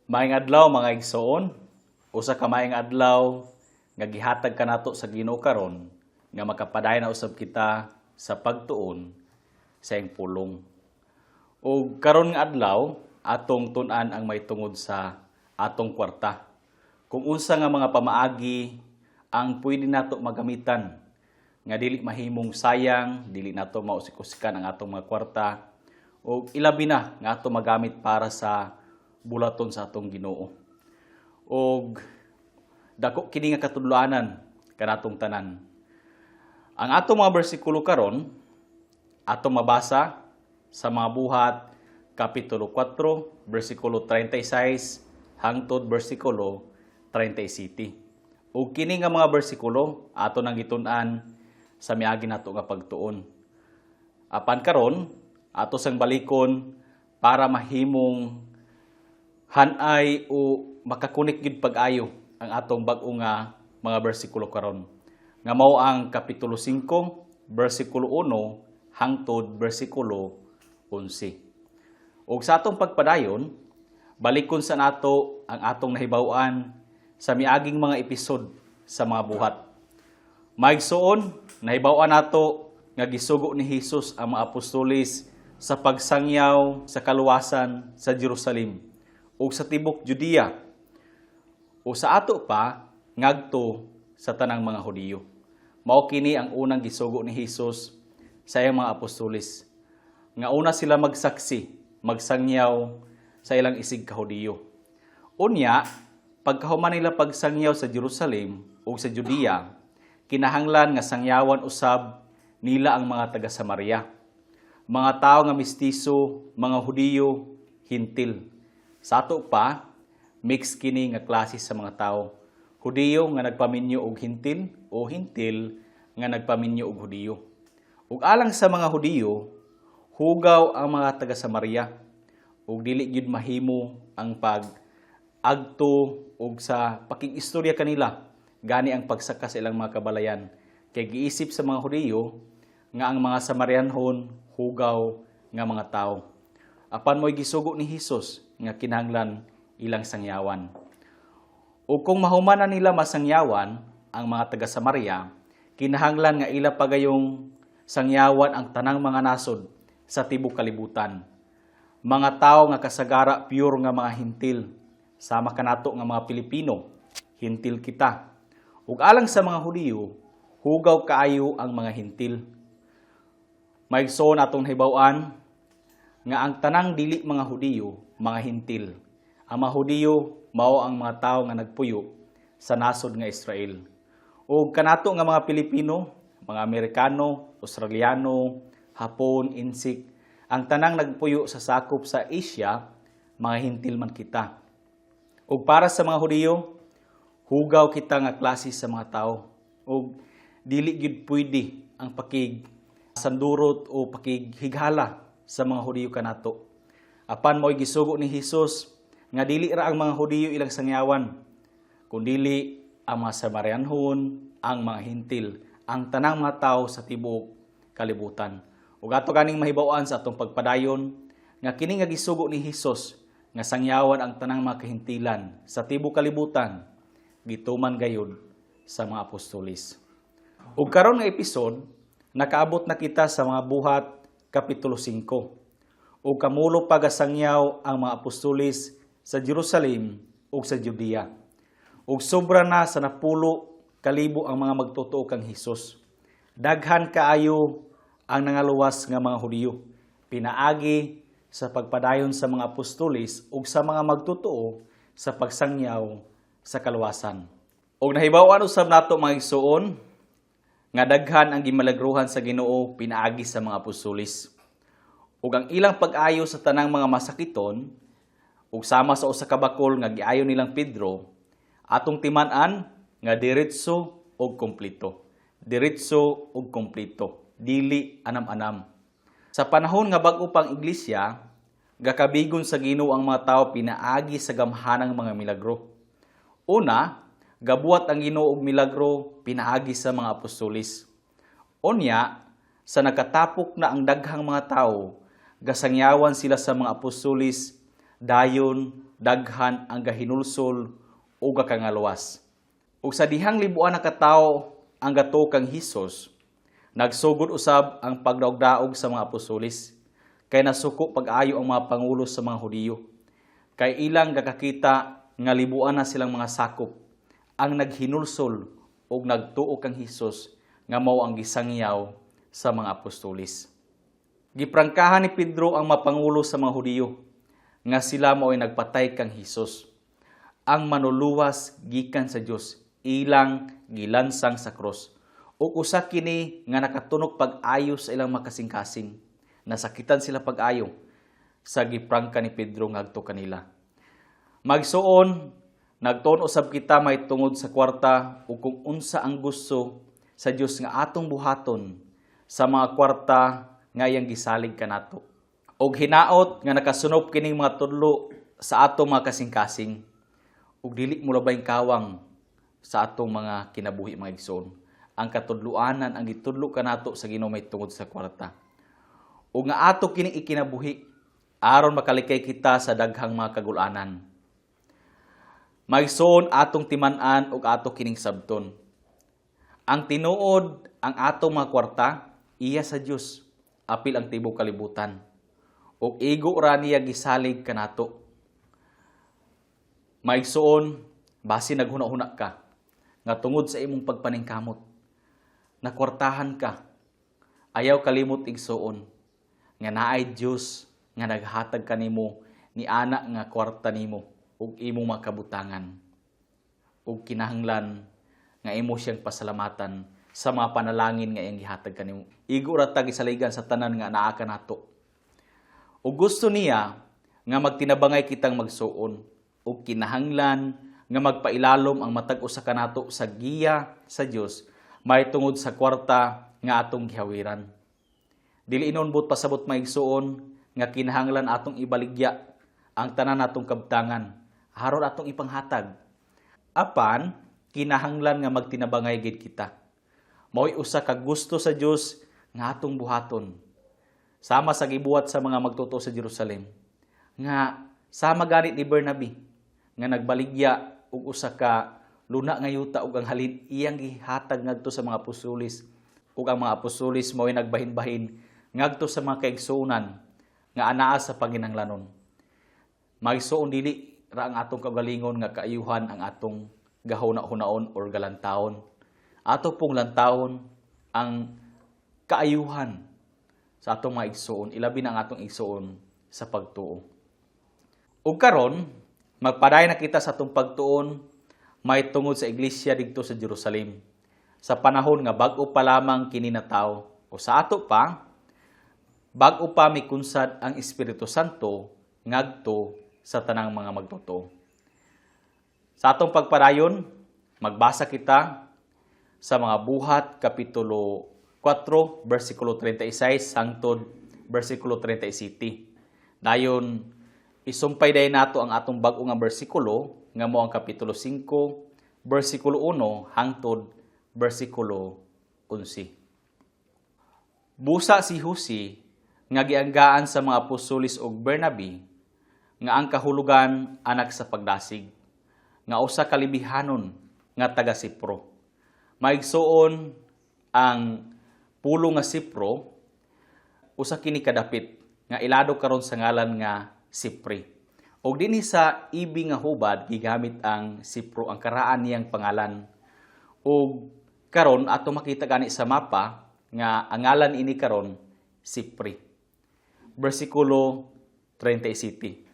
Maayong adlaw mga igsoon, usa ka maayong adlaw nga gihatag kanato sa Ginoo karon nga makapadayon na usab kita sa pagtuon sa iyang pulong. Ug karon nga adlaw atong tun-an ang may tungod sa atong kwarta. Kung unsa nga mga pamaagi ang pwede nato magamitan nga dili mahimong sayang, dili nato mausik-usikan ang atong mga kwarta ug ilabi na nga ato magamit para sa bulaton sa atong Ginoo. Og dako kini nga katudloanan kanatong tanan. Ang atong mga bersikulo karon atong mabasa sa mga buhat kapitulo 4 bersikulo 36 hangtod bersikulo 37. Ug kini nga mga bersikulo ato nang gitun-an sa miagi nato nga pagtuon. Apan karon ato sang balikon para mahimong hanay o makakunik gid pag-ayo ang atong bag-o nga mga bersikulo karon. Nga mao ang kapitulo 5, bersikulo 1 hangtod bersikulo 11. Ug sa atong pagpadayon, balikon sa nato ang atong nahibaw-an sa miaging mga episode sa mga buhat. Maigsoon, nahibaw-an nato nga gisugo ni Hesus ang mga apostoles sa pagsangyaw sa kaluwasan sa Jerusalem o sa tibok Judea, o sa ato pa, ngadto sa tanang mga Hudiyo. Mao kini ang unang gisugo ni Hesus sa iyang mga apostoles. Nga una sila magsaksi, magsangyaw sa ilang isig ka Hudiyo. Unya, pagkahuman nila pagsangyaw sa Jerusalem o sa Judea, kinahanglan nga sangyawan usab nila ang mga taga Samaria. Mga tao nga mistiso, mga Hudiyo, hintil. Sa ato pa, mix kini nga klase sa mga tao. Hudiyo nga nagpaminyo og hintil o hintil nga nagpaminyo og Hudiyo. Ug alang sa mga Hudiyo, hugaw ang mga taga Samaria ug dili gyud mahimo ang pag-agto ug sa pakig-istorya kanila gani ang pagsaka sa ilang mga kabalayan. Kay giisip sa mga Hudiyo nga ang mga Samarianhon hugaw nga mga tao. Apan mo'y gisugo ni Hesus nga kinahanglan ilang sangyawan. O kung mahuman na nila masangyawan ang mga taga Samaria, kinahanglan nga ila pagayong sangyawan ang tanang mga nasod sa tibok kalibutan. Mga tao nga kasagara pure nga mga hintil, sama kanato nga mga Pilipino, hintil kita. Ug alang sa mga Hudiyo, hugaw kaayo ang mga hintil. Maigsoon atong hibaw-an nga ang tanang dili mga Hudiyo, mga hintil. Ang mga Hudiyo mao ang mga tawo nga nagpuyo sa nasod nga Israel. Ug kanato nga mga Pilipino, mga Amerikano, Australiano, Hapon, Insik, ang tanang nagpuyo sa sakop sa Asia, mga hintil man kita. Ug para sa mga Hudiyo, hugaw kita nga klase sa mga tao. Ug dili gyud pwede ang sandurot o pakighigala sa mga Hudiyo kanato. Apan mo'y gisugo ni Hesus nga dili ra ang mga Hudiyo ilang sangyawan, kundili ang mga Samarianhon, ang mga hintil, ang tanang mga tao sa tibuok kalibutan. Ug ato kaning mahibaw-an sa atong pagpadayon nga kini nga gisugo ni Hesus nga sangyawan ang tanang mga kahintilan sa tibuok kalibutan gituman gayud sa mga apostoles. Ug karon nga episode nakaabot na kita sa mga buhat kapitulo 5. O kamulo pagasangyaw ang mga apostoles sa Jerusalem ug sa Judea. Ug sobra na sa 10,000 ang mga magtotoo kang Hesus. Daghan kaayo ang nangaluwas nga mga Hudiyo, pinaagi sa pagpadayon sa mga apostoles ug sa mga magtotoo sa pagsangyaw sa kaluwasan. Ug nahibaw-an usab nato mga igsoon nga daghan ang gimalagruhan sa Ginoo pinaagi sa mga apostoles. Ug ang ilang pag-ayo sa tanang mga masakiton ug sama sa usa ka bakol nga giayo nilang Pedro, atong timan-an nga diretso ug kompleto. Diretso ug kompleto, dili anam-anam. Sa panahon nga bag-o pang iglesia, gakabigon sa Ginoo ang mga tawo pinaagi sa gamhanang mga milagro. Una, gabuhat ang Ginoo og milagro pinaagi sa mga apostoles. Unya, sa nakatapok na ang daghang mga tawo, gasangyawan sila sa mga apostoles dayon daghan ang gahinulsol o gakangaluwas. Ug sa dihang libuan na katawo ang gato kang Hesus, nagsugod usab ang pagdaog-daog sa mga apostolis, kay nasuko pag-ayo ang mga pangulo sa mga Hudiyo. Kay ilang gakakita nga libuan na silang mga sakop, ang naghinulsol ug nagtuo kang Hesus nga mao ang gisangyaw sa mga apostolis. Giprangkahan ni Pedro ang mapangulo sa mga Hudiyo nga sila mao ay nagpatay kang Hesus, ang manuluwas gikan sa Dios, ilang gilansang sa krus. Ug usa kini nga nakatunok pag-ayo sa ilang makasing-kasing. Nasakitan sila pag-ayo sa giprangka ni Pedro ngadto kanila. Magsuon, nagtuon usab kita may tungod sa kwarta ug kung unsa ang gusto sa Dios nga atong buhaton sa mga kwarta nga iyang gisalig kanato. Og hinaot nga nakasunop kining mga tudlo sa atong mga kasing-kasing ug dili mo labayng kawang sa atong mga kinabuhi mga igsoon. Ang katudluanan ang gitudlo kanato sa Ginoo may tungod sa kwarta. Ug nga ato kining ikinabuhi aron makalikay kita sa daghang mga kagulanan. Maigsoon atong timan-an ug ato kining sabton. Ang tinuod ang atong mga kwarta iya sa Dios, apil ang tibuok kalibutan. Ug igo ra niya gisalig kanato. Maigsoon basi naghuna-huna ka nga tungod sa imong pagpaningkamot nakwartahan ka. Ayaw kalimot igsuon nga naay Dios nga naghatag kanimo ni ana nga kwarta nimo ug imong makabutangan. Ug kinahanglan nga imo siyang pasalamatan sa mga panalangin nga iyang gihatag kanimo. Igo ra ta gisaligan sa tanan nga naa kanato. Ug gusto niya nga magtinabangay kitang magsuon ug kinahanglan nga magpailalom ang matag usa kanato sa giya sa Dios may tungod sa kwarta nga atong gihawiran. Dili inunbot pasabot maigsuon nga kinahanglan atong ibaligya ang tanan natong kabtangan aron atong ipanghatag. Apan kinahanglan nga magtinabangay gid kita. Mao'y usa ka gusto sa Dios nga atong buhaton. Sama sa gibuhat sa mga magtuto sa Jerusalem nga sama ganit ni Bernabe nga nagbaligya ug usa ka luna nga yuta ug ang halin iyang gihatag ngadto sa mga apostolis ug ang mga apostolis mao'y nagbahin-bahin ngadto sa mga kaigsuonan nga anaa sa panginahanglanon. Maigsuon dili ra ang atong kagalingon nga kaayuhan ang atong gahuna-hunaon or galantawon. Ato pong lantawon ang kaayuhan sa atong mga igsuon, ilabi na ang atong igsuon sa pagtuo. Ug karon magpaday na kita sa atong pagtuon may tungod sa iglesia didto sa Jerusalem. Sa panahon nga bag-o pa lamang kini natawo o sa ato pa bag-o pa mikunsad ang Espiritu Santo ngadto sa tanang mga magtuto. Sa atong pagpadayon, magbasa kita sa mga Buhat kapitulo 4 bersikulo 36 hangtod bersikulo 37. Dayon isumpay day nato ang atong bag-o nga bersikulo nga mao ang kapitulo 5 bersikulo 1 hangtod bersikulo 11. Busa si Jose nga gianggaan sa mga apostolis og Bernabe nga ang kahulugan anak sa pagdasig nga usa ka libihanon nga taga Sipro. Maigsuon ang pulo nga Sipro usa kini kadapit nga ilado karon sa ngalan nga Sipri. Og dinhi sa ibi nga hubad gigamit ang Sipro ang karaan niyang pangalan. Og karon ato makita gani sa mapa nga ang ngalan ini karon Sipri. Bersikulo 37.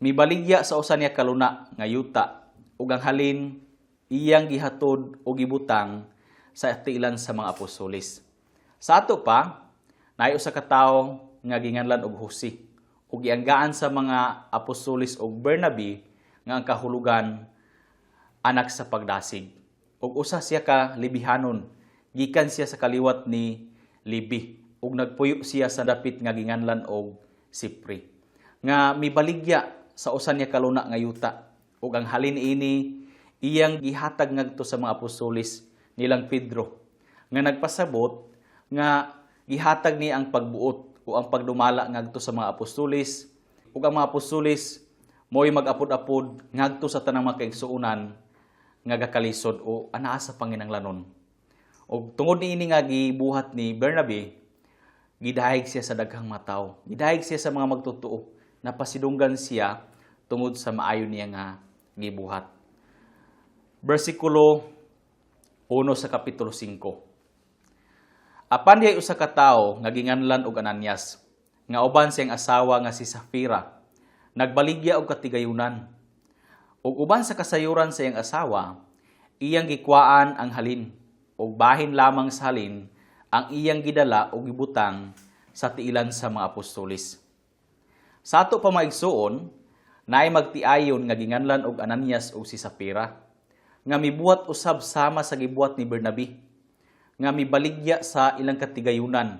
Mibaligya sa usa niya kaluna nga yuta ug ang halin iyang gihatod o gibutang sa tiilan sa mga apostolis. Sa ato pa, naay usa ka tawo nga ginganlan og Jose ug gianggaan sa mga apostolis og Bernabe nga ang kahulugan anak sa pagdasig. Ug usa siya ka libihanon, gikan siya sa kaliwat ni Levi ug nagpuyo siya sa dapit nga ginganlan og Sipri. Nga mibaligya sa usa niya kaluna nga yuta ug ang halin ini iyang gihatag ngadto sa mga apostolis nilang Pedro nga nagpasabot nga gihatag ni ang pagbuot o ang pagdumala ngadto sa mga apostolis ug ang mga apostolis mo'y mag-apod-apod ngadto sa tanang mga kaigsuonan nga gakalisod o anaa sa panginahanglanon. Og tungod niini nga gibuhat ni Bernabe, gidahig siya sa daghang mataw. Gidahig siya sa mga magtotoo. Napasidunggan siya tungod sa maayo niya nga gibuhat. Versikulo 1 sa kapitulo 5. Apan diay usa ka tawo nga ginganlan og Ananias, nga uban siyang asawa nga si Safira, nagbaligya og katigayunan. Ug uban sa kasayuran sa iyang asawa, iyang gikwaan ang halin, ug bahin lamang sa halin ang iyang gidala o gibutang sa tiilan sa mga apostolis. Sa ato pa maigsuon, naay magtiayon nga ginganlan og Ananias o si Safira, nga mibuhat usab sama sa gibuhat ni Bernabe, nga mibaligya sa ilang katigayunan.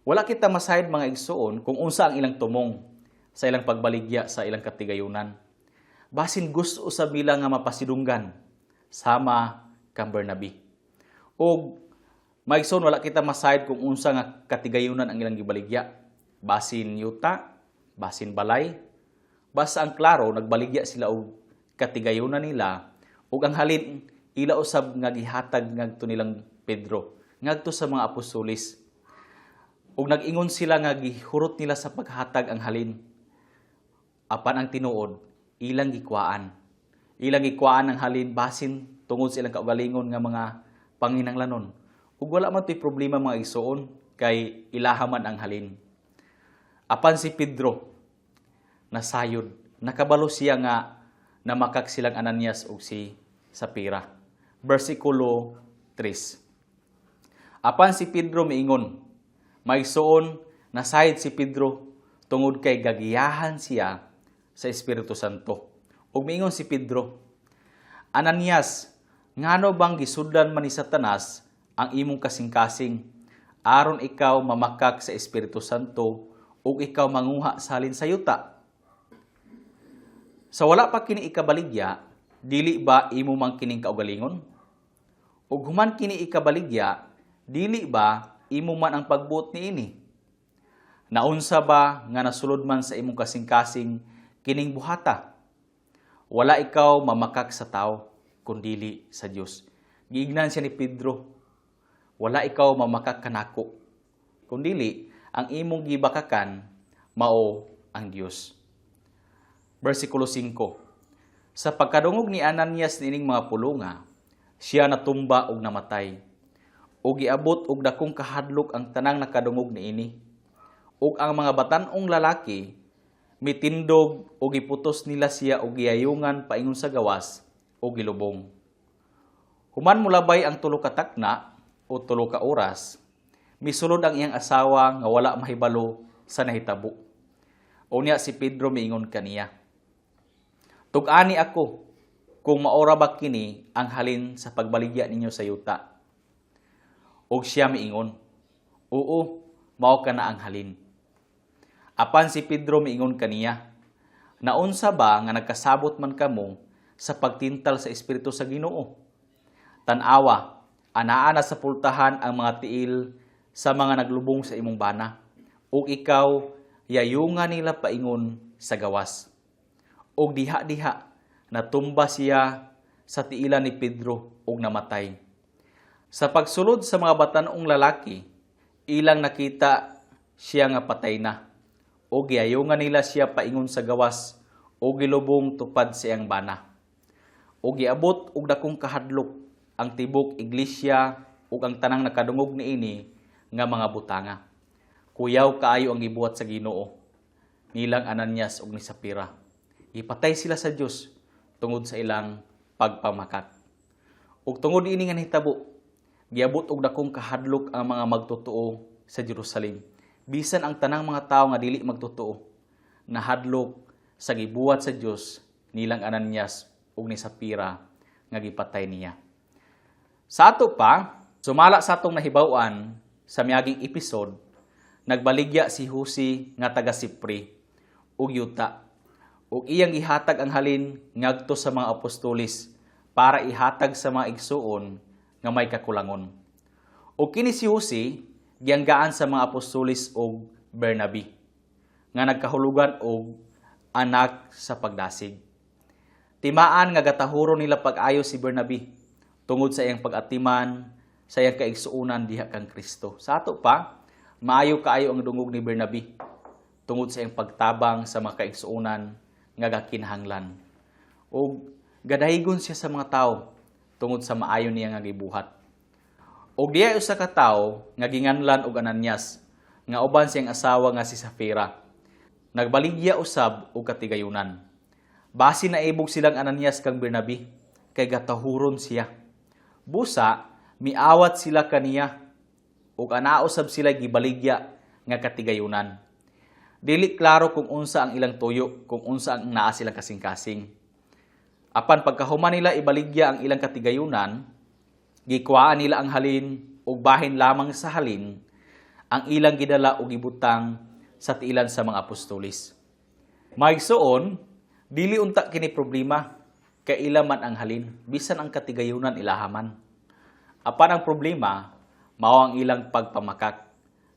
Wala kita masayad mga igsuon kung unsa ang ilang tumong sa ilang pagbaligya sa ilang katigayunan. Basin gusto usab nila nga mapasidunggan sama kang Bernabe. Og maigsoon wala kita masayad kung unsa nga katigayunan ang ilang gibaligya. Basin yuta, basin balay, basta ang klaro nagbaligya sila og katigayunan nila ug ang halin ila usab nga gihatag ngadto nilang Pedro, ngadto sa mga apostolis. Ug nag-ingon sila nga gihurot nila sa paghatag ang halin. Apan ang tinuod, ilang gikwaan. Ilang gikwaan ang halin basin tungod sa ilang kaugalingon nga mga panginahanglanon. Ug wala man to'y problema mga igsuon kay ilahaman ang halin. Apan si Pedro nasayod, nakabalo siya nga namakak silang Ananias ug si Safira. Versikulo 3. Apan si Pedro miingon, maigsuon nasayod si Pedro tungod kay gagiyahan siya sa Espiritu Santo. Ug miingon si Pedro, Ananias, ngano bang gisudlan man ni Satanas ang imong kasing-kasing aron ikaw mamakak sa Espiritu Santo ug ikaw manguha sa halin sa yuta? Sa wala pa kini ikabaligya, dili ba imo man kining kaugalingon? Ug human kini ikabaligya, dili ba imo man ang pagbuot niini? Naunsa ba nga nasulod man sa imong kasing-kasing kining buhata? Wala ikaw mamakak sa tao, kundili sa Dios. Giignan siya ni Pedro, wala ikaw mamakak kanako, kundili ang imong gibakakan mao ang Dios. Versikulo 5. Sa pagkadungog ni Ananias nining mga pulonga, siya natumba og namatay. Ug giabot og dakong kahadlok ang tanang nakadungog niini. Ug ang mga batan-ong lalaki mitindog o giputos nila siya o giayungan paingon sa gawas o gilubong. Human mulabay ang tulo ka takna o tulo ka oras, misulod ang iyang asawa nga wala mahibalo sa nahitabo. Unya si Pedro miingon kaniya, tug-ani ako kung maora ba kini ang halin sa pagbaligya ninyo sa yuta. Ug siya miingon, oo, mao ka na ang halin. Apan si Pedro miingon kaniya, naunsa ba nga nagkasabot man kamo sa pagtintal sa Espiritu sa Ginoo? Tan-awa, anaa na sa pultahan ang mga tiil sa mga naglubong sa imong bana, ug ikaw yayunga nila paingon sa gawas. Ug diha-diha natumba siya sa tiilan ni Pedro ug namatay. Sa pagsulod sa mga batan-ong lalaki, ilang nakita siya nga patay na. O giayungan nila siya paingon sa gawas o gilubong tupad sa iyang bana. O giabot og dakong kahadlok ang tibok iglesia ug ang tanang nakadungog niini nga mga butanga. Kuyaw kaayo ang gibuhat sa Ginoo nilang Ananias ug ni Safira. Ipatay sila sa Dios tungod sa ilang pagpamakak. Ug tungod ini nga nahitabo, giabot og dakong kahadlok ang mga magtotoo sa Jerusalem. Bisan ang tanang mga tao nga dili magtotoo, nahadlok sa gibuhat sa Dios nilang Ananias ug ni Safira nga gipatay niya. Sa ato pa, sumala sa atong nahibaw-an sa miaging episode, nagbaligya si Jose nga taga Sipre ug yuta ug iyang ihatag ang halin ngadto sa mga apostolis para ihatag sa mga igsuon nga may kakulangon. Ug kini si Jose giyanggaan sa mga apostolis og Bernabe nga nagkahulugan og anak sa pagdasig. Timaan nga gatahuro nila pag-ayo si Bernabe tungod sa iyang pag-atiman, sa iyang kaigsuunan diha kang Kristo. Sa ato pa, maayo kaayo ang dungog ni Bernabe tungod sa iyang pagtabang sa mga kaigsuunan nga gakinahanglan. O gadahigon siya sa mga tao tungod sa maayo niya nga gibuhat. Og diay usa ka tawo nga ginganlan og Ananias nga uban siyang asawa nga si Safira. Nagbaligya usab og katigayunan. Basi naibog silang Ananias kang Bernabe kay gatahuron siya. Busa miawat sila kaniya ug anausab sila gibaligya nga katigayunan. Dili klaro kung unsa ang ilang tuyo, kung unsa ang naa silang kasing-kasing. Apan pagkahuman nila ibaligya ang ilang katigayunan, gikuhaan nila ang halin ug bahin lamang sa halin ang ilang gidala ug gibutang sa tiilan sa mga apostolis. Maigsoon, dili unta kini problema kay ila man ang halin, bisan ang katigayunan ilahaman. Apan ang problema mao ang ilang pagpamakak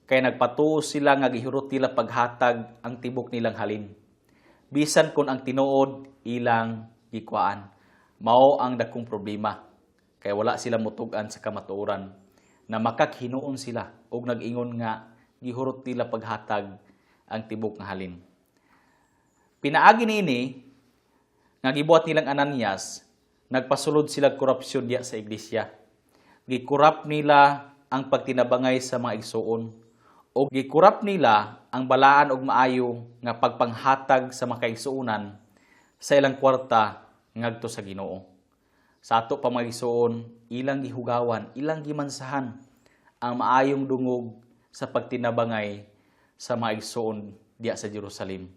kay nagpatuo sila nga gihurot nila paghatag ang tibok nilang halin. Bisan kun ang tinuod ilang gikuan, mao ang dakong problema kay wala sila mutug-an sa kamatuoran na makakhinuon sila ug nag-ingon nga gihurot nila paghatag ang tibok nga halin. Pinaagi niini nga gibuhat nilang Ananias, nagpasulod sila korupsyon diya sa iglesia. Gikurap nila ang pagtinabangay sa mga igsuon o gikurap nila ang balaan og maayo nga pagpanghatag sa mga kaigsuonan sa ilang kwarta ngadto sa Ginoo. Sa ato pa mga igsuon, ilang gihugawan, ilang gimansahan ang maayong dungog sa pagtinabangay sa mga igsuon diya sa Jerusalem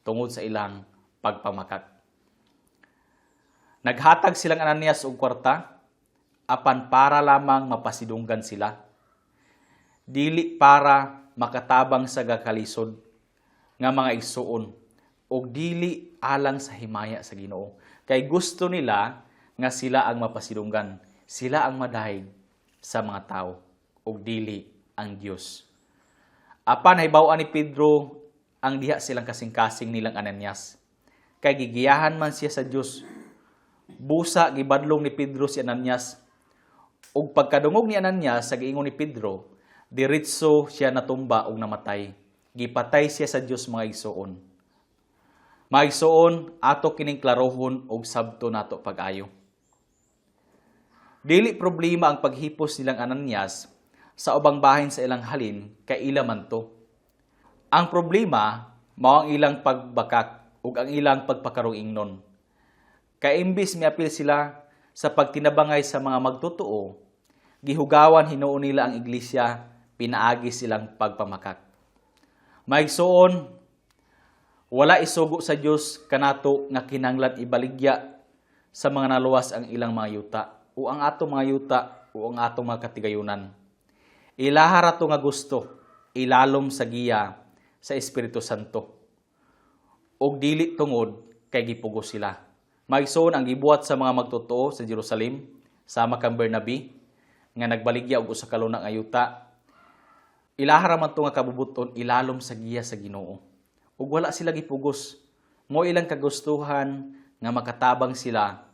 tungod sa ilang pagpamakak. Naghatag silang Ananias og kwarta apan para lamang mapasidunggan sila. Dili para makatabang sa gakalisod nga mga igsuon ug dili alang sa himaya sa Ginoo. Kay gusto nila nga sila ang mapasidunggan, sila ang madahig sa mga tao ug dili ang Dios. Apan hibaw-an ni Pedro ang diha silang kasing-kasing nilang Ananias. Kay gigiyahan man siya sa Dios. Busa gibadlong ni Pedro si Ananias. Ug pagkadungog ni Ananias sa giingon ni Pedro, diretso siya natumba ug namatay. Gipatay siya sa Dios mga igsuon. Mga igsuon, ato kining klarohon og sabto nato pag-ayo. Dili problema ang paghipos nilang Ananias sa ubang bahin sa ilang halin kay ila man to. Ang problema mao ang ilang pagbakak ug ang ilang pagpakarong ingnon. Kay imbis miapil sila sa pagtinabangay sa mga magtotoo, gihugawan hinuon nila ang iglesia, pinaagi silang pagpamakak. Maigsuon, wala isugo sa Dios kanato nga kinahanglan ibaligya sa mga naluwas ang ilang mga yuta o ang atong mga yuta o ang atong mga katigayunan. Ilahara to nga gusto, ilalom sa giya sa Espiritu Santo. Og dili tungod kay gipugos sila. Maigsoon ang gibuhat sa mga magtotoo sa Jerusalem, sama kang Bernabe, nga nagbaligya og usa ka lunang ayuta. Ilahara man to nga kabubuton, ilalom sa giya sa Ginoo. Ug wala sila gipugos. Mo ilang kagustuhan nga makatabang sila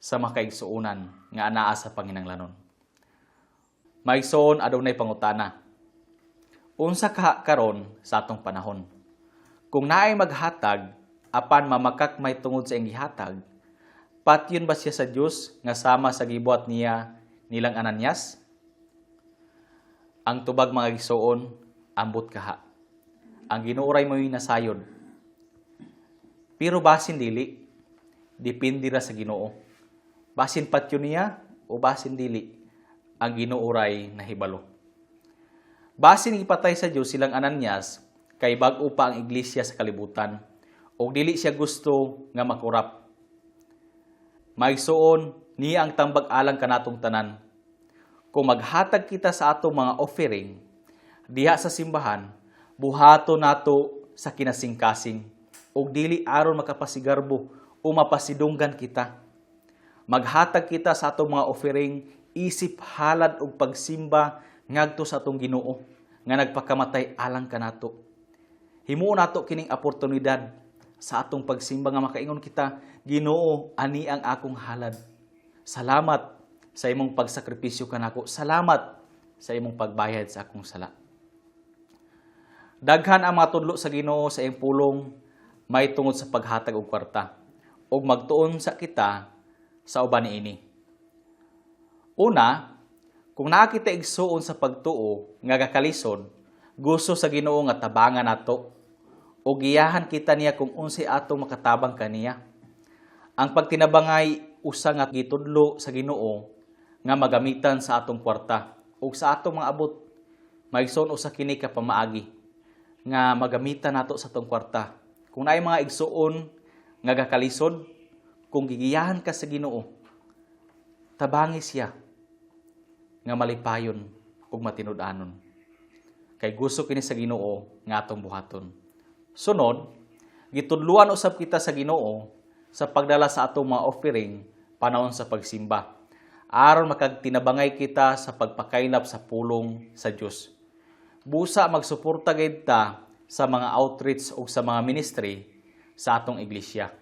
sa mga kaigsuonan nga anaa sa panginahanglanon. Maigsoon adunay pangutana. Unsa karon sa atong panahon? Kung naay maghatag apan mamakak may tungod sa iyang gihatag, patyon ba siya sa Dios nga sama sa gibuhat niya nilang Ananias? Ang tubag mga igsuon, ambot kaha. Ang ginuuray mo'y nasayod. Pero basin dili, depende ra sa Ginoo. Basin patyon niya o basin dili, ang ginuuray na hibalo. Basin ipatay sa Dios silang Ananias kay bag-o pa ang iglesia sa kalibutan. O dili siya gusto nga makurap. Maigsuon, niya ang tambag alang kanatong tanan. Kung maghatag kita sa atong mga offering, diha sa simbahan, buhato nato sa kinasing-kasing. O dili aron makapasigarbo o mapasidunggan kita. Maghatag kita sa atong mga offering, isip halad og pagsimba ngadto sa atong Ginoo nga nagpakamatay alang kanato. Himuon nato kining oportunidad sa atong pagsimba nga makaingon kita, Ginoo, ani ang akong halad. Salamat sa imong pagsakripisyo kanako. Salamat sa imong pagbayad sa akong sala. Daghan ang mga tudlo sa Ginoo sa iyang pulong may tungod sa paghatag og kwarta ug magtuon sa kita sa uban niini. Una, kung naa kita igsuon sa pagtuo nga gakalisod, gusto sa Ginoo nga tabangan nato o giyahan kita niya kung unsay atong makatabang kaniya. Ang pagtinabangay usa nga gitudlo sa Ginoo nga magamitan sa atong kwarta ug sa atong mga abot. Maigsoon usa kini ka pamaagi nga magamitan nato sa atong kwarta. Kung naay mga igsuon nga gakalisod, kung gigiyahan ka sa Ginoo, tabangi siya nga malipayon ug matinud-anon. Kay gusto kini sa Ginoo nga atong buhaton. Sunod, gitudluan usab kita sa Ginoo sa pagdala sa atong mga offering panahon sa pagsimba. Aron makagtinabangay kita sa pagpakaylap sa pulong sa Dios. Busa magsuporta gayud ta sa mga outreach ug sa mga ministry sa atong iglesia.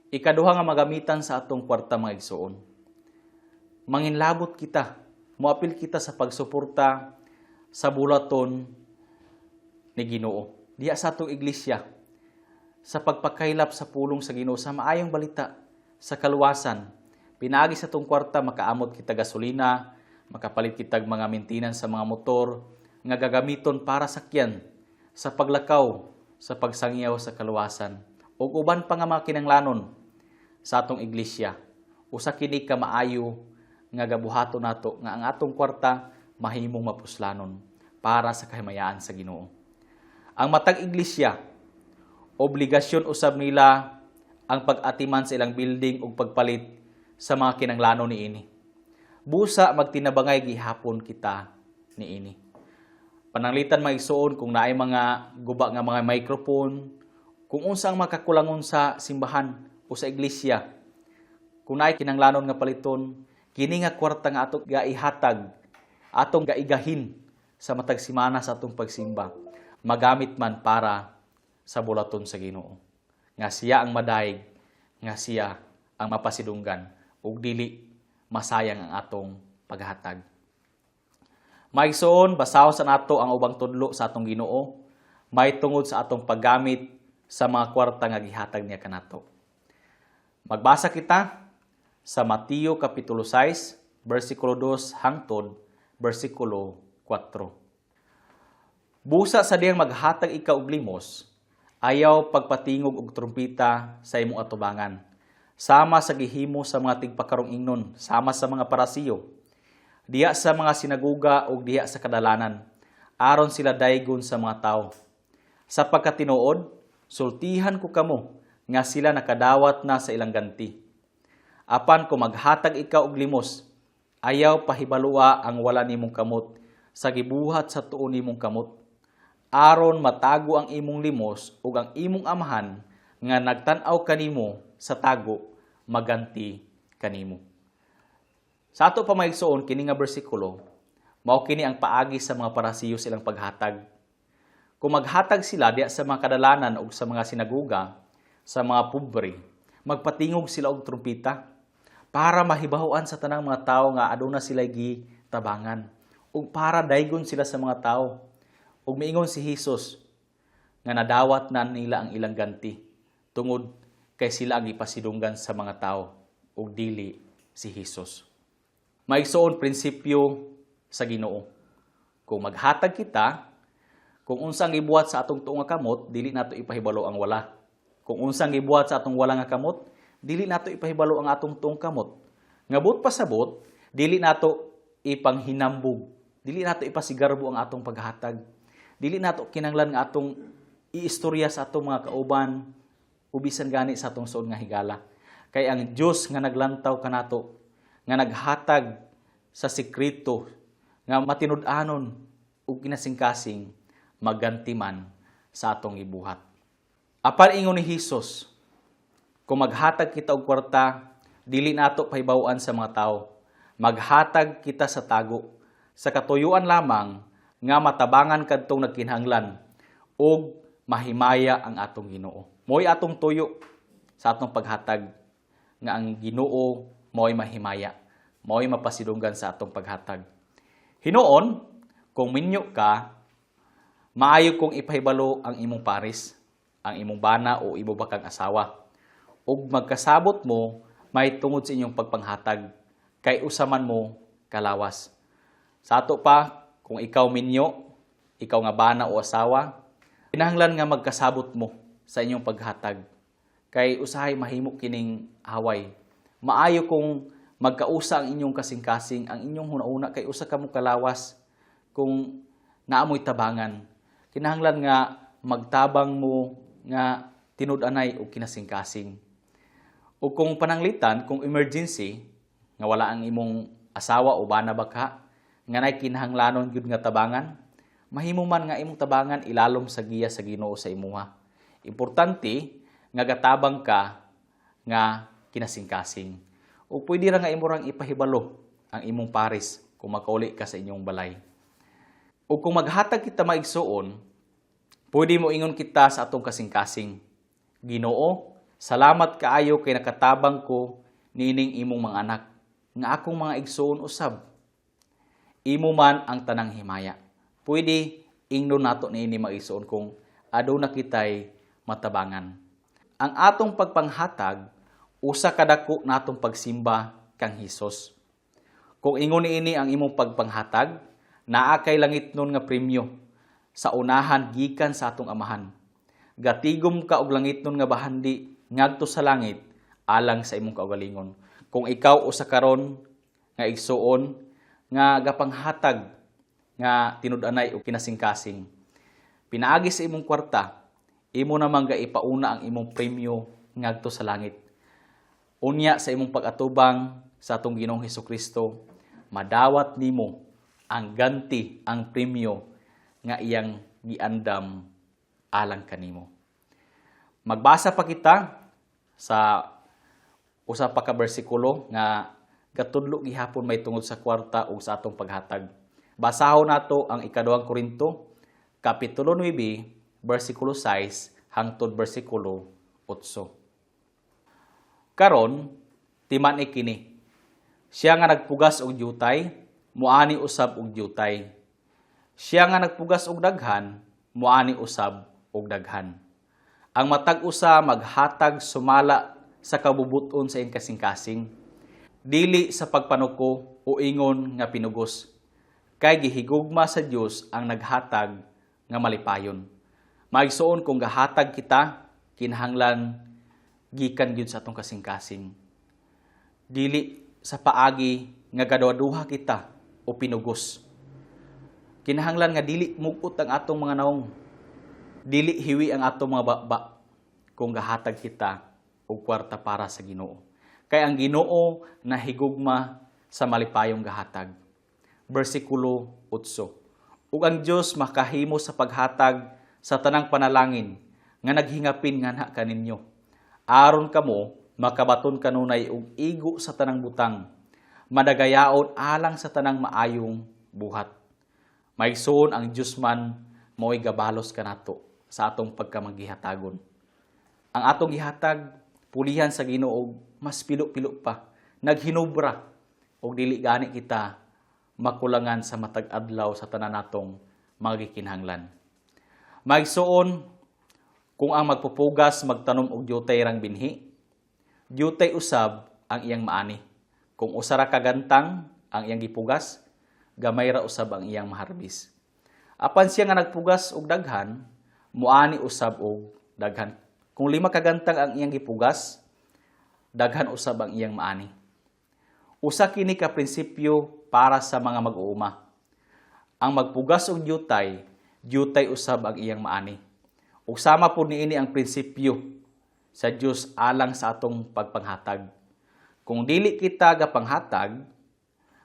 Ikaduha nga magamitan sa atong kwarta mga igsuon. Manginlabot kita, moapil kita sa pagsuporta sa bulaton ni Ginoo. Diya sa atong iglesia, sa pagpakaylap sa pulong sa Ginoo, sa maayong balita, sa kaluwasan. Pinaagi sa atong kwarta, makaamot kita gasolina, makapalit kita mga maintenance sa mga motor, nga gagamiton para sakyan, sa paglakaw, sa pagsangyaw sa kaluwasan, ug uban pa nga mga kinanglanon sa atong iglesia. Usa kini ka maayo nga gabuhaton nato nga ang atong kwarta mahimong mapuslanon para sa kahimayaan sa Ginoo. Ang matag iglesia, obligasyon usab nila ang pag-atiman sa ilang building ug pagpalit sa mga kinanglanon niini. Busa magtinabangay gihapon kita niini. Pananglitan maigsuon kung naay mga guba nga mga microphone, kung unsang makakulangon sa simbahan o sa iglesia, kung naay kinanglanon nga paliton, kini nga kwarta nga atong gaihatag, atong gaigahin sa matag simana sa atong pagsimba, magamit man para sa bulaton sa Ginoo. Nga siya ang madaig, nga siya ang mapasidunggan, ug dili masayang ang atong paghatag. Maigsoon, basahon sa nato ang ubang tudlo sa atong Ginoo, may tungod sa atong paggamit sa mga kwarta nga gihatag niya kanato. Magbasa kita sa Mateo kapitulo 6, versikulo 2 hangtod versikulo 4. Busa sa diyang maghatag ikaw og limos, ayaw pagpatingog og trumpita sa imong atubangan. Sama sa gihimo sa mga tigpakarong ingnon, sama sa mga parasiyo, diya sa mga sinaguga ug diya sa kadalanan, aron sila daygon sa mga tawo. Sa pagkatinuod, sultihan ko kamo nga sila nakadawat na sa ilang ganti. Apan kung maghatag ikaw og limos, ayaw pahibalua ang wala nimong kamot sa gibuhat sa tuon nimong kamot. Aron matago ang imong limos ug ang imong amahan nga nagtan-aw kanimo sa tago, maganti kanimo. Sa ato pa maigsoon kini nga bersikulo, mao kini ang paagi sa mga parasiyo silang paghatag. Kung maghatag sila diya sa mga kadalanan ug sa mga sinaguga, sa mga pobre, magpatingog sila og trumpita para mahibahuan sa tanang mga tawo nga aduna sila gitabangan ug para daygon sila sa mga tawo. Ug miingon si Hesus nga nadawat na nila ang ilang ganti tungod kay sila ang ipasidunggan sa mga tawo ug dili si Hesus. Maigsoon prinsipyo sa Ginoo. Kung maghatag kita, kung unsang gibuhat sa atong tuong nga kamot, dili nato ipahibalo ang wala. Kung unsang gibuhat sa atong wala nga kamot, dili nato ipahibalo ang atong tuong kamot. Ngabot pasabot, dili nato ipanghinambog. Dili nato ipasigarbo ang atong paghatag. Dili nato kinanglan nga atong iistorya sa atong mga kauban, ubisan gani sa atong suod nga higala. Kay ang Dios nga naglantaw kanato, nga naghatag sa sekreto, nga matinud-anon ug kinasingkasing maganti man sa atong ibuhat. Apan ingon ni Hesus, kung maghatag kita og kwarta, dili nato pahibaw-an sa mga tawo. Maghatag kita sa tago, sa katuyuan lamang nga matabangan kadtong nagkinahanglan ug mahimaya ang atong Ginoo. Mo'y atong tuyo sa atong paghatag nga ang Ginoo mo'y mahimaya, mo'y mapasidunggan sa atong paghatag. Hinuon, kung minyo ka, maayo kong ipahibalo ang imong pares, ang imong bana o imo bakang asawa. Ug magkasabot mo, may tungod sa inyong pagpanghatag, kay usaman mo kalawas. Sa ato pa, kung ikaw minyo, ikaw nga bana o asawa, kinahanglan nga magkasabot mo sa inyong paghatag. Kay usahay mahimo kining haway. Maayo kung magkausa ang inyong kasing-kasing, ang inyong huna-una kay usa ka mo kalawas kung naamoy tabangan. Kinahanglan nga magtabang mo nga tinud-anay o kinasing-kasing. O kung pananglitan, kung emergency, nga wala ang imong asawa o bana baka, nga nay kinahanglanon gyud nga tabangan, mahimo man nga imong tabangan ilalom sa giya sa Ginoo sa imuha. Importante nga gatabang ka nga kinasing-kasing. O pwede ra nga imo rang ipahibalo ang imong pares kung makauli ka sa inyong balay. O kung maghatag kita maigsuon, pwede mo ingon kita sa atong kasing-kasing. Ginoo, salamat kaayo kay nakatabang ko nining imong mga anak, nga akong mga igsuon usab. Imo man ang tanang himaya. Pwede ingnon nato niini maigsuon kung aduna kitay matabangan. Ang atong pagpanghatag, usa kadako natong pagsimba kang Hesus. Kung ingon niini ang imong pagpanghatag, naa kay langitnon nga premyo sa unahan gikan sa atong amahan. Gatigom ka og langitnon nga bahandi ngadto sa langit alang sa imong kaugalingon. Kung ikaw usa karon nga igsuon nga gapanghatag nga tinud-anay o kinasing-kasing, pinaagi sa imong kwarta, imo namang gaipauna ang imong premyo ngadto sa langit. Unya sa imong pag-atubang sa atong Ginoong Hesukristo, madawat nimo ang ganti, ang premyo nga iyang giandam alang kanimo. Magbasa pa kita sa usa pa ka bersikulo nga gatudlo gihapon may tungod sa kwarta ug sa atong paghatag. Basahon nato ang ikaduhang Korinto, kapitulo 9, bersikulo 6 hangtod bersikulo 8. Karon, timan kini. Siya nga nagpugas og diutay, muani usab og diutay. Siya nga nagpugas og daghan, muani usab og daghan. Ang matag usa maghatag sumala sa kabubuton sa iyang kasing-kasing, dili sa pagpanuko o ingon nga pinugos. Kay gihigugma sa Dios ang naghatag nga malipayon. Maigsuon kung gahatag kita, kinahanglan gikan gyud sa atong kasing-kasing. Dili sa paagi nga gaduha kita o pinugos. Kinahanglan nga dili mugot ang atong mga naong. Dili hiwi ang atong mga baba kung gahatag kita og kwarta para sa Ginoo. Kay ang Ginoo nahigugma sa malipayong gahatag. Bersikulo 8. Ug ang Dios makahimo sa paghatag sa tanang panalangin nga naghingapin nganha kaninyo. Aron kamo makabaton kanunay og igo sa tanang butang, madagayaon alang sa tanang maayong buhat. Maigsoon ang Dios man mo'y gabalos kanato sa atong pagkamaghihatagon. Ang atong gihatag pulihan sa Ginoo mas pilo-pilo pa, naghinubra og dili gani kita makulangan sa matag adlaw sa tanan natong mga gikinahanglan. Maigsoon kung ang magpupugas magtanom og diutay rang binhi, diutay usab ang iyang maani. Kung usa ra ka gantang ang iyang gipugas, gamay ra usab ang iyang maharbis. Apan siya nga nagpugas og daghan, muani usab og daghan. Kung 5 ka gantang ang iyang gipugas, daghan usab ang iyang maani. Usa kini ka prinsipyo para sa mga mag-uuma. Ang magpugas og diutay, diutay usab ang iyang maani. Ug sama po niini ang prinsipyo sa Dios alang sa atong pagpanghatag. Kung dili kita gapanghatag,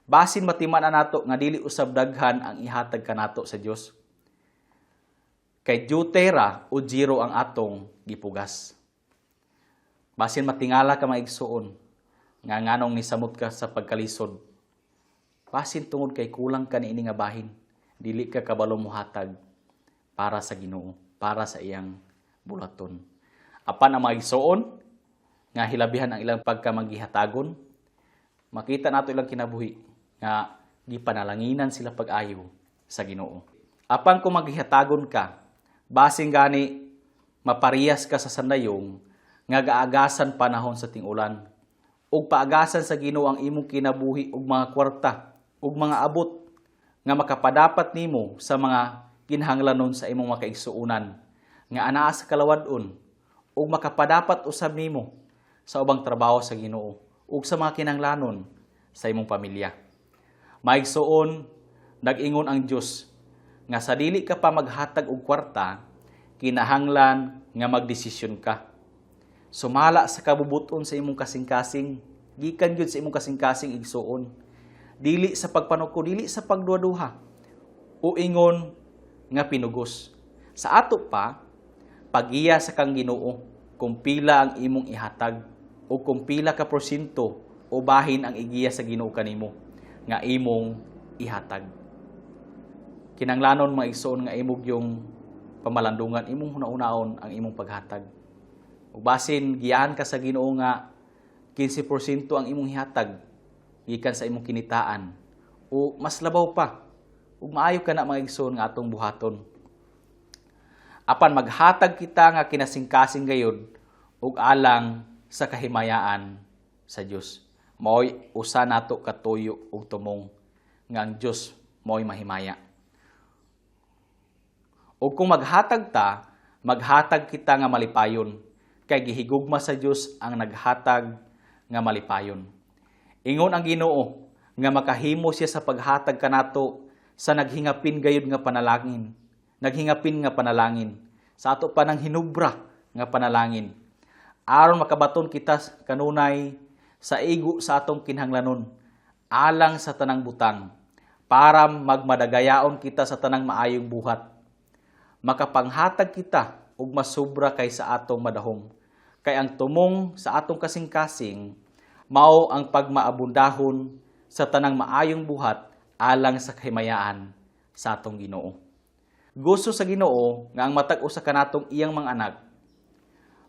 basin matiman nato nga dili usab daghan ang ihatag kanato sa Dios. Kay diutay ra o zero ang atong gipugas. Basin matingala ka maigsuon nga nganong nisamot ka sa pagkalisod. Basin tungod kay kulang ka niini nga bahin, dili ka kabalo mohatag para sa Ginoo, para sa iyang bulaton. Apan ang mga igsoon nga hilabihan ang ilang pagkamagihatagon, makita nato ilang kinabuhi nga gipanalanginan sila pag-ayo sa Ginoo. Apan kung maghihatagon ka, basing gani maparehas ka sa sandayong nga gaagasan panahon sa ting-ulan ug paagasan sa Ginoo ang imong kinabuhi ug mga kwarta ug mga abot nga makapadapat nimo sa mga kinahanglanon sa imong makaigsuunan nga anaa sa kalawad-on ug makapadapat usab nimo sa ubang trabaho sa Ginoo ug sa mga kinahanglanon sa imong pamilya. Maigsuon, nag-ingon ang Dios nga sa dili ka pa maghatag og kwarta, kinahanglan nga magdesisyon ka. Sumala sa kabubuton sa imong kasing-kasing, gikan gyud sa imong kasing-kasing igsuon. Dili sa pagpanuko, dili sa pagduha-duha. O ingon nga pinugos. Sa ato pa, pagiya sa kang Ginoo kung pila ang imong ihatag o kung pila ka porsyento o bahin ang igiya sa Ginoo kanimo nga imong ihatag. Kinanglanon mga igsoon nga imong yung pamalandungan, imong hunaon ang imong paghatag. Ug basin giyahan ka sa Ginoo nga 15% ang imong ihatag gikan sa imong kinitaan o mas labaw pa ug maayo ka na mga igsoon nga atong buhaton. Apan maghatag kita nga kinasingkasing gayud ug alang sa kahimayaan sa Dios. Mao'y usa nato katuyo ug tumong nga ang Dios mao'y mahimaya. Ug kung maghatag ta, maghatag kita nga malipayon, kay gihigugma sa Dios ang naghatag nga malipayon. Ingon ang Ginoo nga makahimo siya sa paghatag kanato sa naghingapin gayud nga panalangin. Naghingapin nga panalangin sa ato pa nang hinubra nga panalangin. Aron makabaton kita kanunay sa igo sa atong kinahanglanon alang sa tanang butang para magmadagayaon kita sa tanang maayong buhat. Makapanghatag kita ug masobra kay sa atong madahom. Kay ang tumong sa atong kasing-kasing mao ang pagmaabundahon sa tanang maayong buhat alang sa kahimayaan sa atong Ginoo. Gusto sa Ginoo nga ang matag usa kanatong iyang mga anak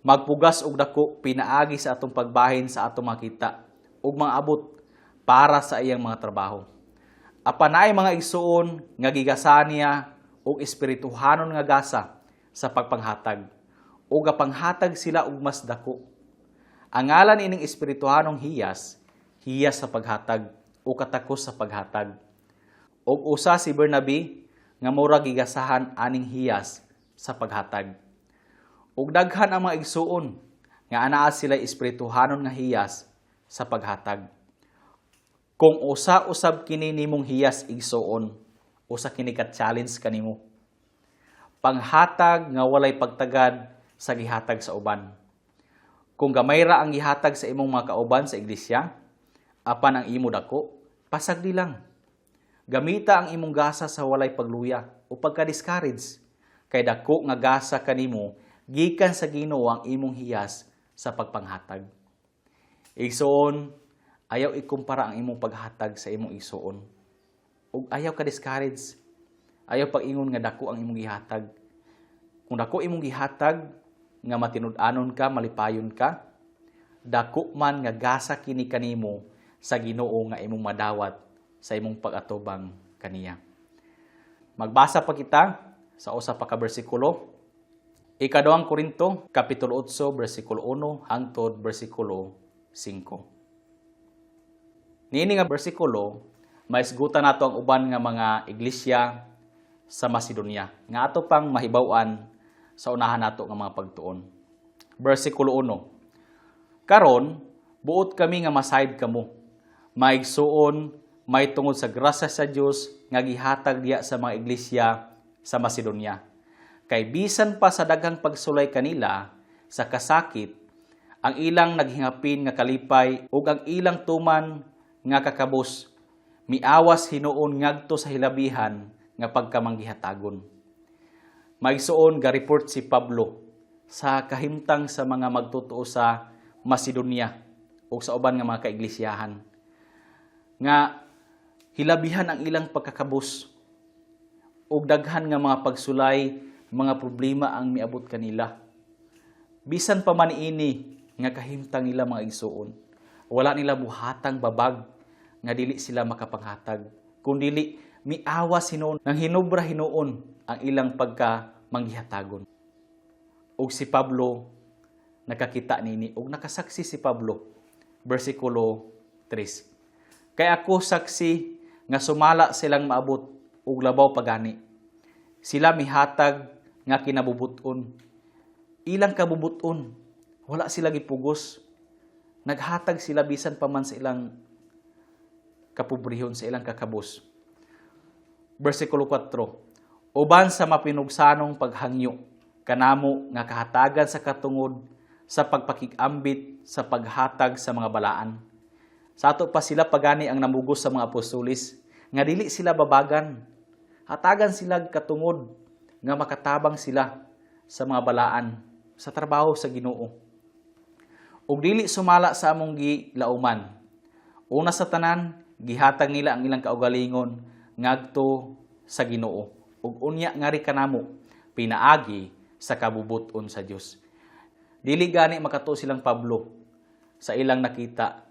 magpugas og dako pinaagi sa atong pagbahin sa atong makita ug mga abot para sa iyang mga trabaho. Apan naay mga igsuon nga gigasan niya og espirituhanon nga gasa sa pagpanghatag o gapanghatag sila og mas dako. Ang ngalan ining espirituhanong hiyas, hiyas sa paghatag o katakos sa paghatag. Og usa si Bernabe nga mura gigasahan aning hiyas sa paghatag. Ug daghan ang mga igsuon nga anaa sila espirituhanon nga hiyas sa paghatag. Kung usa usab kini nimong hiyas igsuon, usa kini ka challenge kanimo. Panghatag nga walay pagtagad sa gihatag sa uban. Kung gamay ra ang gihatag sa imong mga kauban sa iglesia, apan ang imo dako, pasagdi lang. Gamita ang imong gasa sa walay pagluya o pagka-discourage, kay dako nga gasa kanimo gikan sa Ginoo ang imong hiyas sa pagpanghatag. Igsoon, ayaw ikumpara ang imong paghatag sa imong igsoon. Ug ayaw ka discourage. Ayaw pag-ingon nga dako ang imong gihatag. Kung dako imong gihatag nga matinud-anon ka, malipayon ka, dako man nga gasa kini kanimo sa Ginoo nga imong madawat sa imong pag-atubang kaniya. Magbasa pa kita sa usa pa ka bersikulo. Ikaduhang Korinto, Kapitulo 8, versikulo 1 hangtod versikulo 5. Niini nga bersikulo, maisgutan nato ang uban nga mga iglesia sa Macedonia, nga ato pang mahibaw-an sa unahan nato nga mga pagtuon. Versikulo 1. Karon, buot kami nga masayod kamo, maigsuon, may tungod sa grasya sa Dios nga gihatag diya sa mga iglesia sa Macedonia. Kay bisan pa sa daghang pagsulay kanila sa kasakit, ang ilang naghingapin nga kalipay ug ang ilang tuman nga kakabos, miawas hinuon ngadto sa hilabihan nga pagkamanggihatagon. Maigsuon ga report si Pablo sa kahimtang sa mga magtutuo sa Macedonia ug sa uban nga mga kaiglesiyahan nga hilabihan ang ilang pagkakabos ug daghan nga mga pagsulay, mga problema ang miabot kanila. Bisan pa man ini nga kahimtang nila mga igsuon. Wala nila buhatang babag nga dili sila makapanghatag. Kung dili miawas hinuon nang hinubra hinuon ang ilang pagka manghihatagon. Ug si Pablo nakakita nini ug nakasaksi si Pablo. Versikulo 3. Kay ako saksi nga sumala silang maabot ug labaw pagani. Sila mihatag nga kinabubuton. Ilang kabubuton, wala sila gipugos. Naghatag sila bisan pa man sa ilang kapobrehon, sa ilang kakabos. Versikulo 4. Uban sa mapinugsanong paghangyo, kanamo nga kahatagan sa katungod, sa pagpakikambit, sa paghatag sa mga balaan. Sa ato pa sila pagani ang namugos sa mga apostolis, nga dili sila babagan. Hatagan sila katungod, nga makatabang sila sa mga balaan, sa trabaho sa Ginoo. Ug dili sumala sa among gilauman. Una sa tanan, gihatag nila ang ilang kaugalingon ngadto sa Ginoo. Ug unya ngari kanamo pinaagi sa kabubuton sa Dios. Dili gani makato silang Pablo sa ilang nakita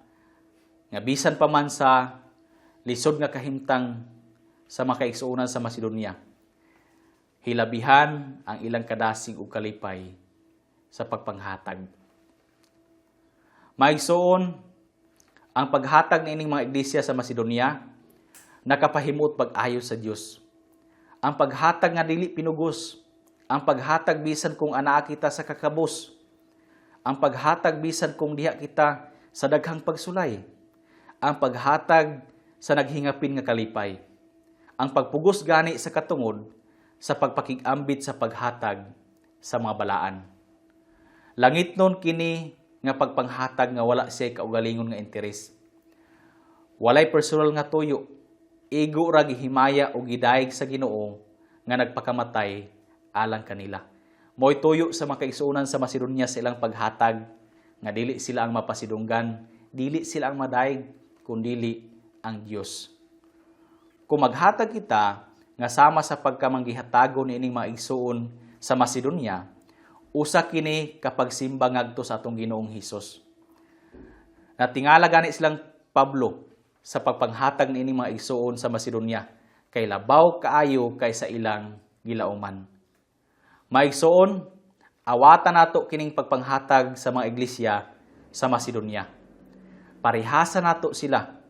nga bisan pa man sa lisod nga kahimtang sa makaigsuonan sa Macedonia. Hilabihan ang ilang kadasig ug kalipay sa pagpanghatag. Maigsuon, ang paghatag niining mga iglesia sa Macedonia nakapahimot pag-ayo sa Dios. Ang paghatag nga dili pinugos, ang paghatag bisan kung anaa kita sa kakabos, ang paghatag bisan kung diha kita sa daghang pagsulay, ang paghatag sa naghingapin nga kalipay, ang pagpugos gani sa katungod sa pagpakigambit sa paghatag sa mga balaan. Langit nun kini nga pagpanghatag nga wala siya kaugalingon nga interes. Walay personal nga tuyo, igo ra gihimaya o gidayeg sa Ginoo nga nagpakamatay alang kanila. Mo'y tuyo sa makaigsuonan sa Macedonia sa ilang paghatag nga dili sila ang mapasidunggan, dili sila ang madayeg, kundili ang Dios. Kung maghatag kita nga sama sa pagkamanggihatagon niining mga igsuon sa Macedonia, usa kini kapag simba ngadto sa atong Ginoong Hesus. Natingala gani silang Pablo sa pagpanghatag niining mga igsuon sa Macedonia kay labaw kaayo kaysa ilang gilauman. Maigsuon, awatan nato kining pagpanghatag sa mga iglesia sa Macedonia. Parihasa nato sila,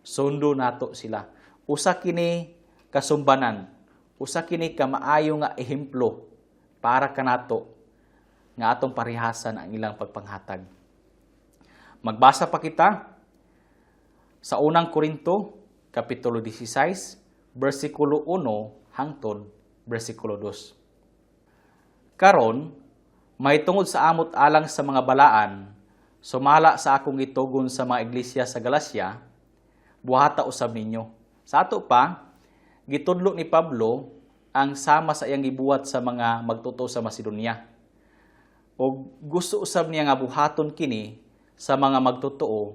sundo nato sila. Usa kini kasumbanan, usa kini kamaayo nga ehemplo para kanato nga atong parihasan ang ilang pagpanghatag. Magbasa pa kita sa unang Korinto, Kapitulo 16, versikulo 1 hangtod versikulo 2. Karon, mahitungod sa amot alang sa mga balaan, sumala sa akong itugon sa mga iglesia sa Galacia, buhata usab ninyo. Sa ato pa, gitudlo ni Pablo ang sama sa iyang gibuhat sa mga magtuto sa Macedonia. O gusto usab niya nga buhaton kini sa mga magtotoo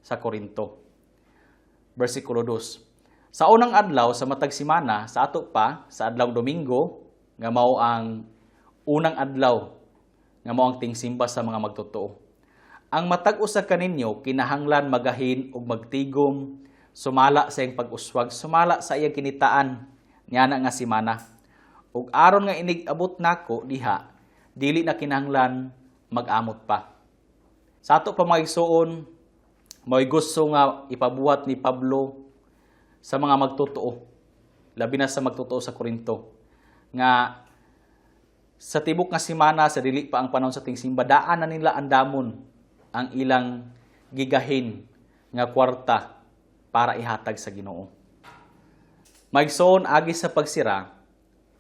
sa Korinto. Versikulo 2. Sa unang adlaw sa matag simana, sa ato pa, sa adlaw Domingo, nga mao ang unang adlaw, nga mao ang tingsimba sa mga magtotoo. Ang matag usa kaninyo kinahanglan magahin ug magtigom, sumala sa iyang pag-uswag, sumala sa iyang kinitaan, niana nga simana. Ug aron nga inig-abot nako diha, dili na kinahanglan mag-amot pa. Sa ato pa mga igsuon, may gusto nga ipabuhat ni Pablo sa mga magtotoo, labi na sa magtotoo sa Korinto, nga sa tibok nga simana, sa dili pa ang panahon sa tingsimba, daan na nila andamon ang ilang gigahin nga kwarta para ihatag sa Ginoo. Maigsoon agi sa pagsira,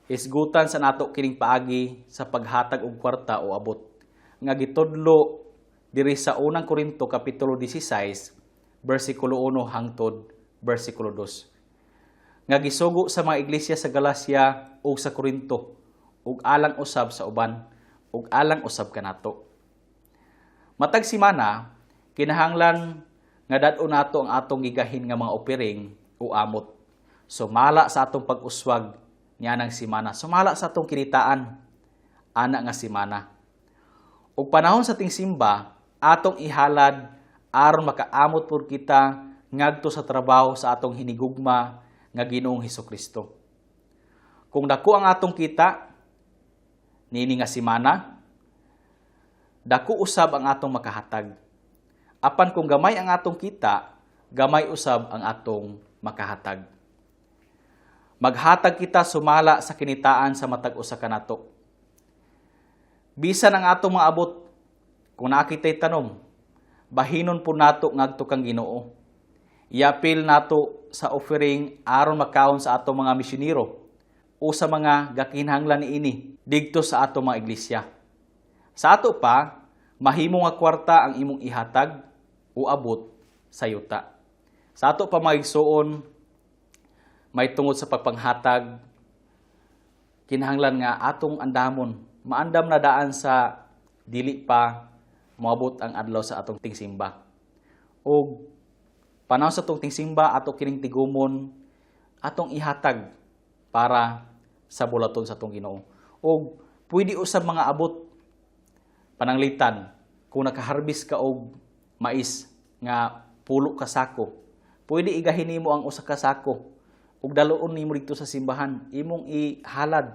isgutan sa nato kining paagi sa paghatag og kwarta o abot nga gitudlo diri sa unang Korinto kapitulo 16 bersikulo 1 hangtod bersikulo 2. Nga gisugo sa mga iglesia sa Galacia ug sa Korinto ug alang usab sa uban ug alang usab kanato. Matag simana kinahanglan nga dad-o nato ang atong gigahin nga mga opiring o amot. Sumala sa atong pag-uswag niya ng simana. Sumala sa atong kinitaan, ana nga simana. ug panahon sa ting simba atong ihalad aron makaamot pud kita ngadto sa trabaho sa atong hinigugma nga Ginoong Hesukristo. Kung dako ang atong kita nini nga semana, dako usab ang atong makahatag. Apan kung gamay ang atong kita, gamay usab ang atong makahatag. Maghatag kita sumala sa kinitaan sa matag usa kanato. Bisan ang atong mga abot, kung nakitay tanom, bahinon po nato ngadto kang Ginoo. Iapil nato sa offering aron makaon sa atong mga misyonero o sa mga gakinhanglan niini didto sa atong mga iglesia. Sa ato pa, mahimo nga kwarta ang imong ihatag o abot sa yuta. Sa ato pa mga igsoon, may tungod sa pagpanghatag, kinahanglan nga atong andamon, maandam na daan sa dili pa moabot ang adlaw sa atong tingsimba. O panahon sa atong tingsimba, ato kining tigumon, atong ihatag para sa bulaton sa atong Ginoo. O pwede usab mga abot pananglitan kung nakaharbis ka og mais nga pulo ka sako. Pwede igahin nimo ang usa ka sako ug daluon nimo dito sa simbahan, imong ihalad,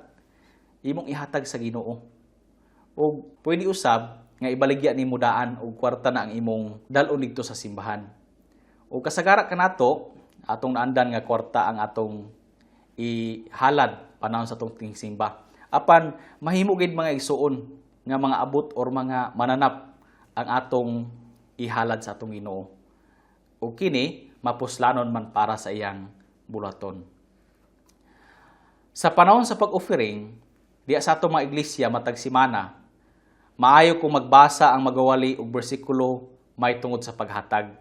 imong ihatag sa Ginoo. O pwede usab nga ibaligya nimo daan og kwarta na ang imong dalon dito sa simbahan. O kasagara kanato, atong naandan nga kwarta ang atong ihalad panahon sa atong tingsimba. Apan mahimo gid mga igsuon nga mga abot or mga mananap ang atong ihalad sa atong Ginoo. O kini mapuslanon man para sa iyang bulaton. Sa panahon sa pag-offering, diya sa atong mga iglesia matag semana, maayo kung magbasa ang magawali og bersikulo may tungod sa paghatag.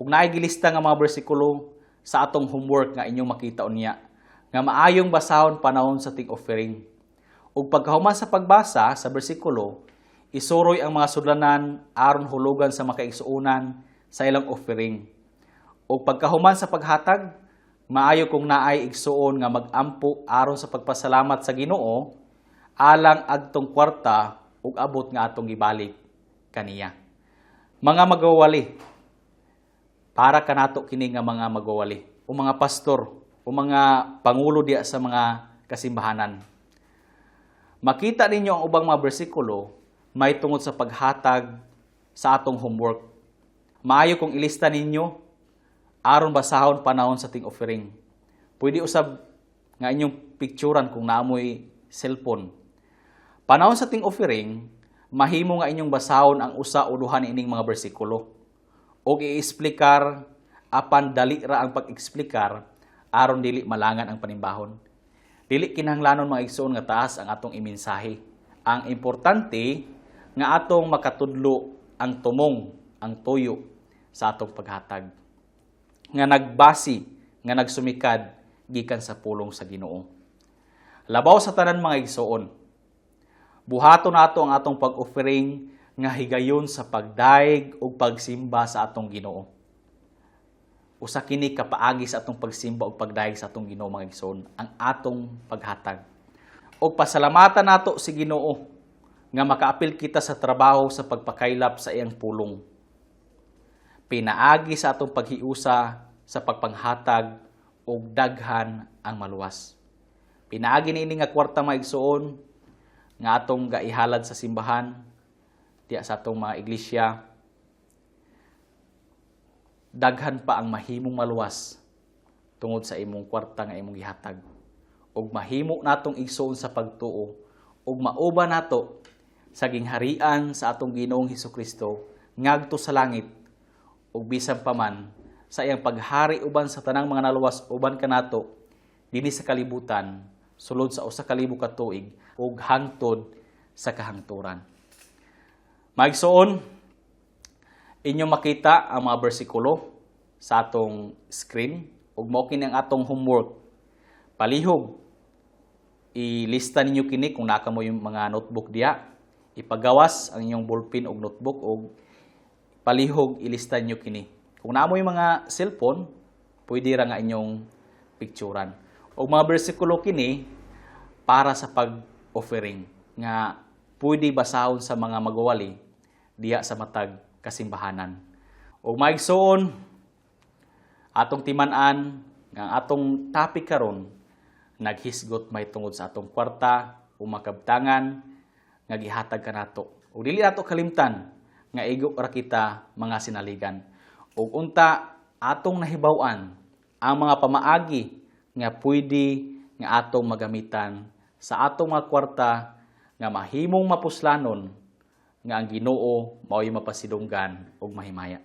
Ug naay gilista nga mga bersikulo sa atong homework nga inyong makita unya nga maayong basahon panahon sa tig-offering. Ug pagkahuman sa pagbasa sa bersikulo, isuroy ang mga sudlanan aron hulugan sa makaigsuonan sa ilang offering. Ug pagkahuman sa paghatag, maayo kung naay igsuon nga magampo aron sa pagpasalamat sa Ginoo alang agtong kwarta ug abot nga atong gibalik kaniya. Mga magawali, para kanato kini nga mga magawali o mga pastor o mga pangulo diya sa mga kasimbahanan. Makita ninyo ang ubang mga bersikulo may tungod sa paghatag sa atong homework. Maayo kung ilista ninyo aron basahon panahon sa ting offering. Pwede usab nga inyong picturean kung naamoy cellphone. Panahon sa ting offering, mahimo nga inyong basahon ang usa o duha niining mga bersikulo. O i-explicar apan dali ra ang pag-explicar aron dili malangan ang panimbahon. Dili kinahanglanon mga igsoon nga taas ang atong imensahe. Ang importante nga atong makatudlo ang tumong, ang tuyo sa atong paghatag. Nga nagbasi, nga nagsumikad gikan sa pulong sa Ginoo. Labaw sa tanan mga igsoon, buhaton nato ang atong pag-offering nga higayon sa pagdaig ug pagsimba sa atong Ginoo. Usa kini kapaagi sa atong pagsimba ug pagdaig sa atong Ginoo mga igsoon, ang atong paghatag. Ug pasalamatan nato si Ginoo nga makaapil kita sa trabaho sa pagpakaylap sa iyang pulong. Pinaagi sa atong paghiusa sa pagpanghatag ug daghan ang maluwas. Pinaagi niini nga kwarta mga igsoon nga atong gaihalad sa simbahan diya sa atong mga iglesia. Daghan pa ang mahimong maluwas tungod sa imong kwarta nga imong gihatag. Ug mahimo natong igsoon sa pagtuo ug mauba nato sa gingharian sa atong Ginoong Hesukristo ngadto sa langit ug bisan pa man sa iyang paghari uban sa tanang mga naluwas uban kanato dinhi sa kalibutan sulod sa usa ka libo ka tuig ug hangtod sa kahangturan. Maigsoon, inyo makita ang mga bersikulo sa atong screen ug mao kini ang atong homework. Palihog, ilista ninyo kini kung naka mo yung mga notebook diya. Ipagawas ang inyong ballpen ug notebook ug palihog ilista ninyo kini. Kung naa mo yung mga cellphone, pwede ra nga inyong picturean. O mga bersikulo kini para sa pag-offering nga pwede basahon sa mga magwawali diya sa matag kasimbahanan. Ug maigsoon atong timan-an nga atong topic karon naghisgot may tungod sa atong kwarta o makabtangan nga gihatag kanato. Ug dili nato kalimtan nga igo ra kita mga sinaligan. Ug unta atong nahibaw-an ang mga pamaagi nga pwede nga atong magamitan sa atong mga kwarta nga mahimong mapuslanon nga ang Ginoo mao'y mapasidunggan ug mahimaya.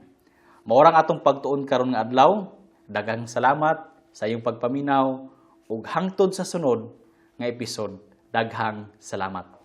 Mao ra ang atong pagtuon karon nga adlaw. Daghang salamat sa iyong pagpaminaw ug hangtod sa sunod nga episode. Daghang salamat.